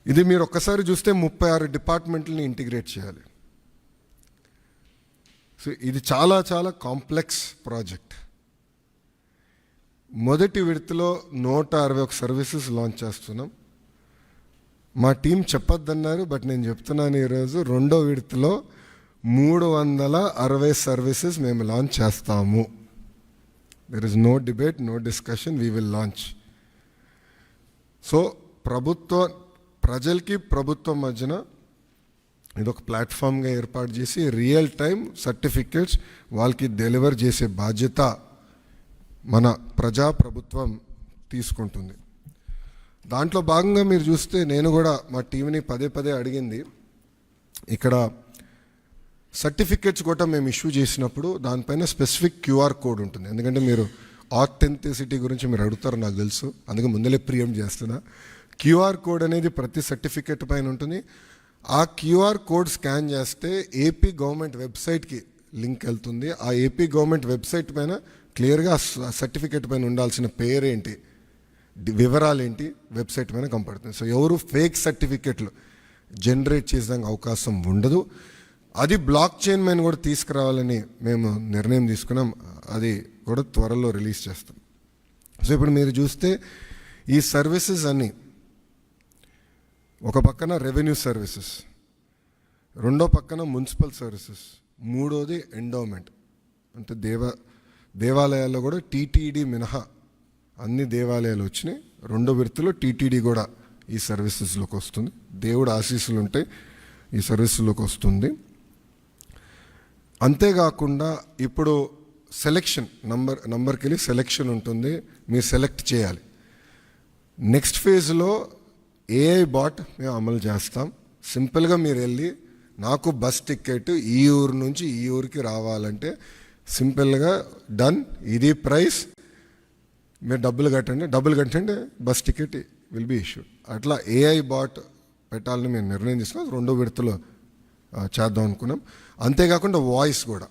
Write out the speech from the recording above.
ఇది మీరు ఒక్కసారి చూస్తే 36 డిపార్ట్మెంట్లని ఇంటిగ్రేట్ చేయాలి. సో ఇది చాలా చాలా కాంప్లెక్స్ ప్రాజెక్ట్. మొదటి విడతలో 161 సర్వీసెస్ లాంచ్ చేస్తున్నాం. మా టీం చెప్పొద్దన్నారు, బట్ నేను చెప్తున్నాను ఈరోజు రెండో విడతలో 360 సర్వీసెస్ మేము లాంచ్ చేస్తాము. There is no debate, no discussion, we will launch. So ప్రజలకి ప్రభుత్వం మధ్యన ఇదొక ప్లాట్ఫామ్గా ఏర్పాటు చేసి రియల్ టైం సర్టిఫికేట్స్ వాళ్ళకి డెలివర్ చేసే బాధ్యత మన ప్రభుత్వం తీసుకుంటుంది. దాంట్లో భాగంగా మీరు చూస్తే నేను కూడా మా టీంని పదే అడిగింది, ఇక్కడ సర్టిఫికేట్స్ కూడా మేము ఇష్యూ చేసినప్పుడు దానిపైన స్పెసిఫిక్ క్యూఆర్ కోడ్ ఉంటుంది. ఎందుకంటే మీరు ఆథెంటిసిటీ గురించి మీరు అడుగుతారు నాకు తెలుసు, అందుకే ముందలే ప్రియం చేస్తున్నా. క్యూఆర్ కోడ్ అనేది ప్రతి సర్టిఫికేట్ పైన ఉంటుంది. ఆ క్యూఆర్ కోడ్ స్కాన్ చేస్తే ఏపీ గవర్నమెంట్ వెబ్సైట్కి లింక్ వెళ్తుంది. ఆ ఏపీ గవర్నమెంట్ వెబ్సైట్ పైన క్లియర్గా సర్టిఫికేట్ పైన ఉండాల్సిన పేరేంటి, వివరాలు ఏంటి వెబ్సైట్ పైన కనపడుతుంది. సో ఎవరు ఫేక్ సర్టిఫికేట్లు జనరేట్ చేసేదానికి అవకాశం ఉండదు. అది బ్లాక్ చైన్ పైన కూడా తీసుకురావాలని మేము నిర్ణయం తీసుకున్నాం. అది కూడా త్వరలో రిలీజ్ చేస్తాం. సో ఇప్పుడు మీరు చూస్తే ఈ సర్వీసెస్ అన్నీ ఒక పక్కన రెవెన్యూ సర్వీసెస్, రెండో పక్కన మున్సిపల్ సర్వీసెస్, మూడోది ఎండోమెంట్. అంటే దేవాలయాల్లో కూడా టీటీడీ మినహా అన్ని దేవాలయాలు వచ్చినాయి. రెండో విడతలో టీటీడీ కూడా ఈ సర్వీసెస్లోకి వస్తుంది. దేవుడు ఆశీస్సులు ఉంటే ఈ సర్వీసులోకి వస్తుంది. అంతేకాకుండా ఇప్పుడు సెలెక్షన్ నంబర్కి వెళ్ళి సెలెక్షన్ ఉంటుంది, మీరు సెలెక్ట్ చేయాలి. నెక్స్ట్ ఫేజ్లో ఏఐ బాట్ మేము అమలు చేస్తాం. సింపుల్గా మీరు వెళ్ళి నాకు బస్ టికెట్ ఈ ఊరు నుంచి ఈ ఊరికి రావాలంటే సింపుల్గా డన్, ఇది ప్రైస్, మీరు డబ్బులు కట్టండి bus ticket will be issued. అట్లా ఏఐ బాట్ పెట్టాలని మేము నిర్ణయం తీసుకున్నాం. రెండో విడతలో చేద్దాం అనుకున్నాం. అంతేకాకుండా వాయిస్ కూడా